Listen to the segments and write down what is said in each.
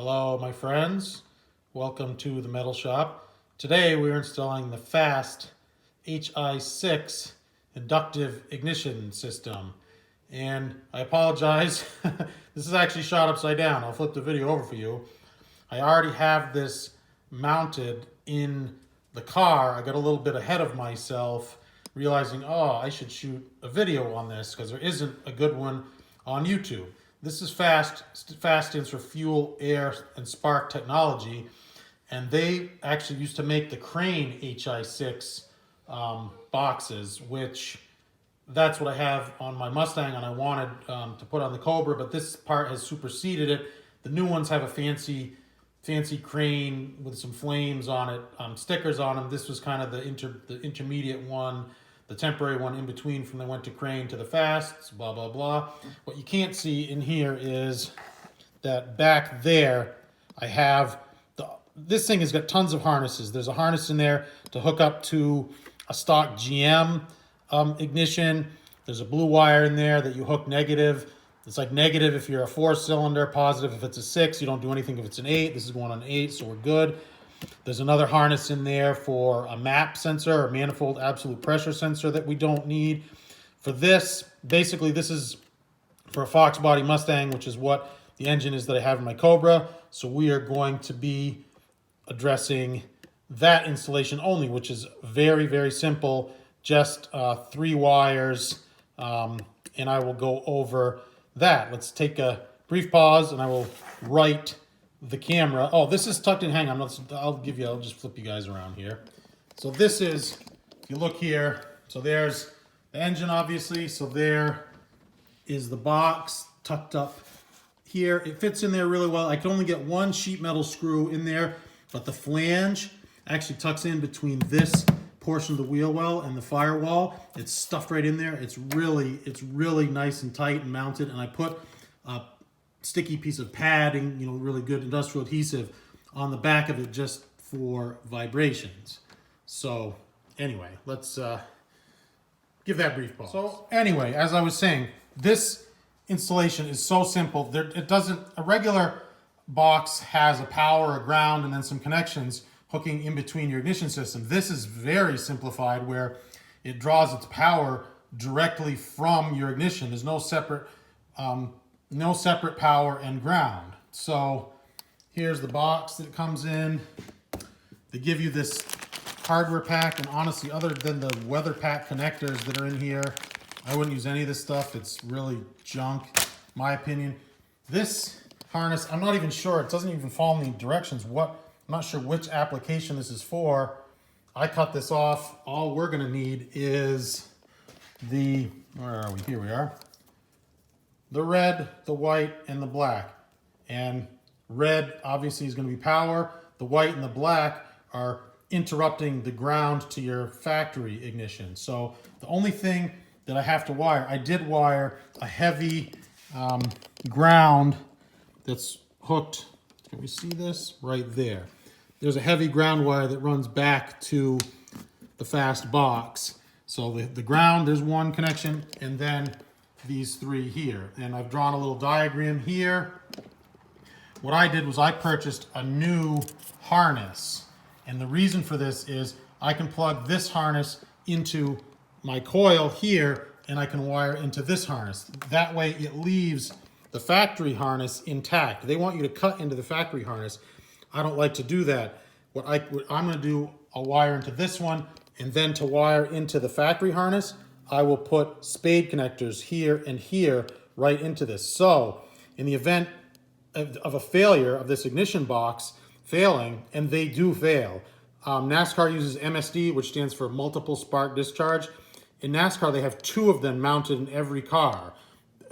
Hello, my friends. Welcome to the metal shop. Today we're installing the fast HI-6 inductive ignition system. And I apologize, this is actually shot upside down. I'll flip the video over for you. I already have this mounted in the car. I got a little bit ahead of myself, realizing, oh, I should shoot a video on this because there isn't a good one on YouTube. This is FAST. FAST stands for Fuel, Air, and Spark Technology. And they actually used to make the Crane HI-6 boxes, which that's what I have on my Mustang, and I wanted to put on the Cobra, but this part has superseded it. The new ones have a fancy crane with some flames on it, stickers on them. This was kind of the intermediate one, the temporary one in between from the went to crane to the fast, blah, blah, blah. What you can't see in here is that back there, I have, this thing has got tons of harnesses. There's a harness in there to hook up to a stock GM ignition. There's a blue wire in there that you hook negative. It's like negative if you're a 4-cylinder, positive if it's a 6. You don't do anything if it's an 8. This is going on an 8, so we're good. There's another harness in there for a MAP sensor, or manifold absolute pressure sensor, that we don't need. For this, basically this is for a Foxbody Mustang, which is what the engine is that I have in my Cobra. So we are going to be addressing that installation only, which is very, very simple. Just 3 wires, and I will go over that. Let's take a brief pause, and I will right the camera. Oh, this is tucked in. Hang on, I'll just flip you guys around here. So this is, if you look here, so there's the engine, obviously. So there is the box tucked up here. It fits in there really well. I can only get one sheet metal screw in there, but the flange actually tucks in between this portion of the wheel well and the firewall. It's stuffed right in there. It's really nice and tight and mounted. And I put a sticky piece of padding, really good industrial adhesive on the back of it just for vibrations. So anyway, let's give that brief pause. So anyway, as I was saying, this installation is so simple. A regular box has a power, a ground, and then some connections hooking in between your ignition system. This is very simplified, where it draws its power directly from your ignition. There's no separate power and ground. So here's the box that it comes in. They give you this hardware pack, and honestly, other than the weather pack connectors that are in here, I wouldn't use any of this stuff. It's really junk, in my opinion. This harness, I'm not even sure. It doesn't even follow me directions. I'm not sure which application this is for. I cut this off. All we're gonna need is where are we? Here we are. The red, the white, and the black. And red obviously is gonna be power. The white and the black are interrupting the ground to your factory ignition. So the only thing that I have to wire, I did wire a heavy ground that's hooked. Can we see this? Right there. There's a heavy ground wire that runs back to the fast box. So the ground, there's one connection, and then these 3 here. And I've drawn a little diagram here. What I did was I purchased a new harness. And the reason for this is I can plug this harness into my coil here, and I can wire into this harness. That way it leaves the factory harness intact. They want you to cut into the factory harness. I don't like to do that. What I'm gonna do, I'll wire into this one, and then to wire into the factory harness, I will put spade connectors here and here right into this. So in the event of a failure of this ignition box failing, and they do fail, NASCAR uses MSD, which stands for multiple spark discharge. In NASCAR, they have 2 of them mounted in every car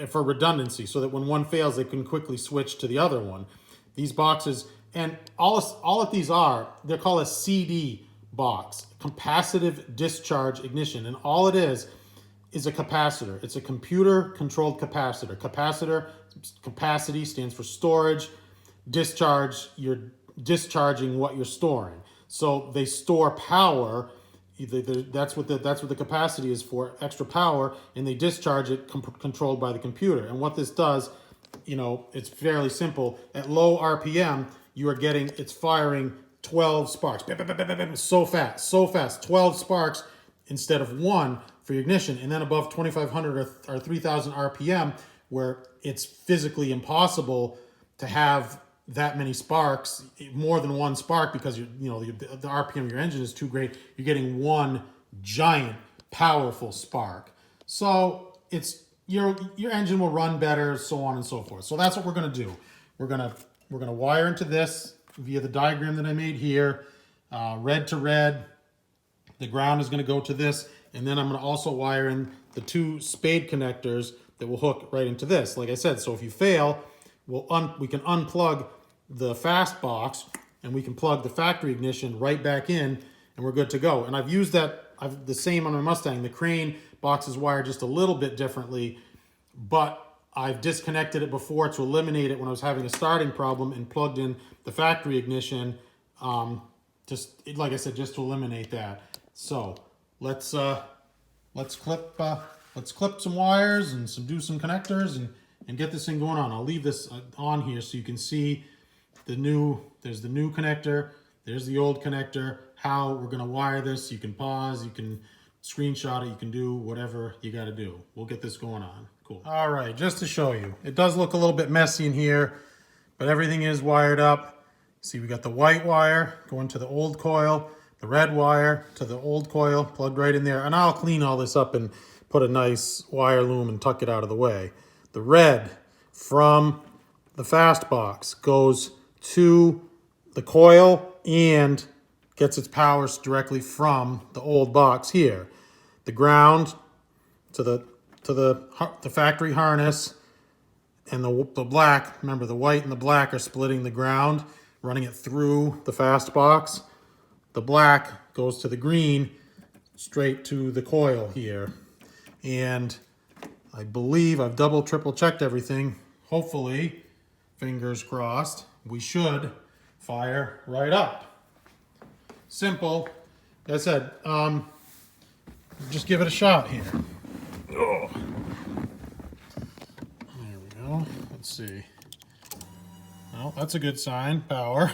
for redundancy, so that when one fails, they can quickly switch to the other one. These boxes, and all that these are, they're called a CD box, capacitive discharge ignition, and all it is a capacitor. It's a computer-controlled capacitor. Capacitor, capacity stands for storage. Discharge, you're discharging what you're storing. So they store power. That's what the capacity is for, extra power, and they discharge it controlled by the computer. And what this does you know, it's fairly simple. At low RPM, you are getting, it's firing 12 sparks. So fast, 12 sparks instead of 1 for your ignition. And then above 2,500 or 3,000 RPM, where it's physically impossible to have that many sparks, more than 1 spark, because the RPM of your engine is too great. You're getting 1 giant, powerful spark. So it's your engine will run better, so on and so forth. So that's what we're going to do. We're gonna wire into this via the diagram that I made here, red to red. The ground is going to go to this, and then I'm going to also wire in the 2 spade connectors that will hook right into this. Like I said, so if you fail, we can unplug the fast box and we can plug the factory ignition right back in, and we're good to go. And I've used the same on my Mustang. The crane box is wired just a little bit differently, but I've disconnected it before to eliminate it when I was having a starting problem, and plugged in the factory ignition, like I said, just to eliminate that. So let's clip some wires and do some connectors and get this thing going on. I'll leave this on here so you can see there's the new connector, there's the old connector, how we're going to wire this. You can pause, you can screenshot it, you can do whatever you got to do. We'll get this going on. Cool. All right, just to show you, it does look a little bit messy in here, but everything is wired up. See, we got the white wire going to the old coil, the red wire to the old coil, plugged right in there. And I'll clean all this up and put a nice wire loom and tuck it out of the way. The red from the fast box goes to the coil and gets its power directly from the old box here. The ground to the factory harness, and the black, remember the white and the black are splitting the ground, running it through the fast box. The black goes to the green, straight to the coil here. And I believe I've double, triple checked everything. Hopefully, fingers crossed, we should fire right up. Simple. Like I said, just give it a shot here. Oh. There we go. Let's see. Well, that's a good sign, power.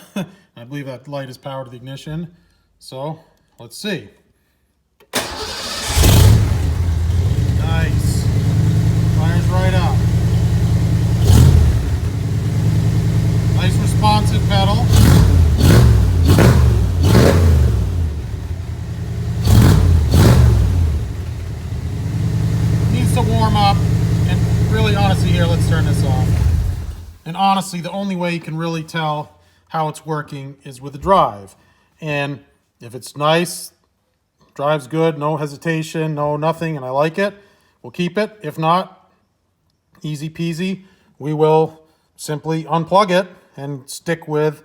I believe that light is powered to the ignition. So, let's see. Nice. Fires right up. Nice responsive pedal. Needs to warm up. And really, honestly, here, let's turn this off. And honestly, the only way you can really tell how it's working is with the drive. And if it's nice, drives good, no hesitation, no nothing, and I like it, we'll keep it. If not, easy peasy, we will simply unplug it and stick with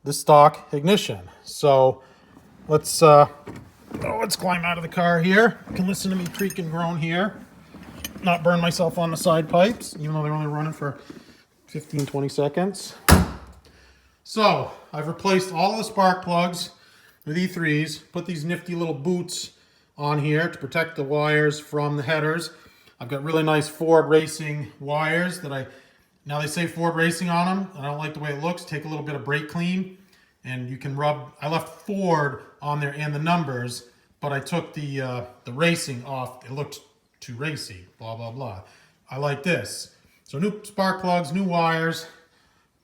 the stock ignition. So let's climb out of the car here. You can listen to me creak and groan here. Not burn myself on the side pipes, even though they're only running for 15, 20 seconds. So I've replaced all the spark plugs with E3s, put these nifty little boots on here to protect the wires from the headers. I've got really nice Ford Racing wires that now they say Ford Racing on them. I don't like the way it looks. Take a little bit of brake clean and you can rub, I left Ford on there and the numbers, but I took the racing off. It looked too racy, blah, blah, blah. I like this. So new spark plugs, new wires,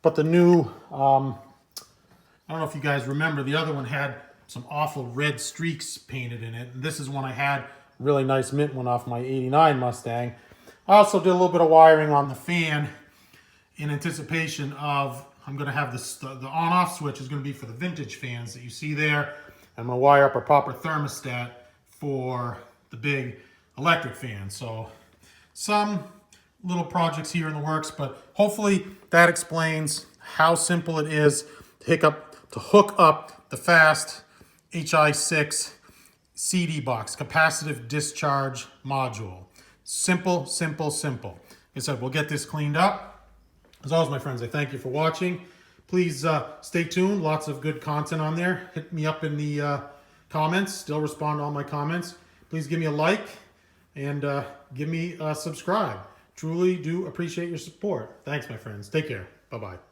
but the new, I don't know if you guys remember, the other one had some awful red streaks painted in it. And this is one I had, really nice mint one off my 89 Mustang. I also did a little bit of wiring on the fan in anticipation of, I'm gonna have this, the on-off switch is gonna be for the vintage fans that you see there. I'm gonna wire up a proper thermostat for the big electric fan. So some little projects here in the works, but hopefully that explains how simple it is to hook up the fast HI-6 CD box, capacitive discharge module. Simple, simple, simple. Like I said, we'll get this cleaned up. As always, my friends, I thank you for watching. Please stay tuned. Lots of good content on there. Hit me up in the comments. Still respond to all my comments. Please give me a like and give me a subscribe. Truly do appreciate your support. Thanks, my friends. Take care. Bye-bye.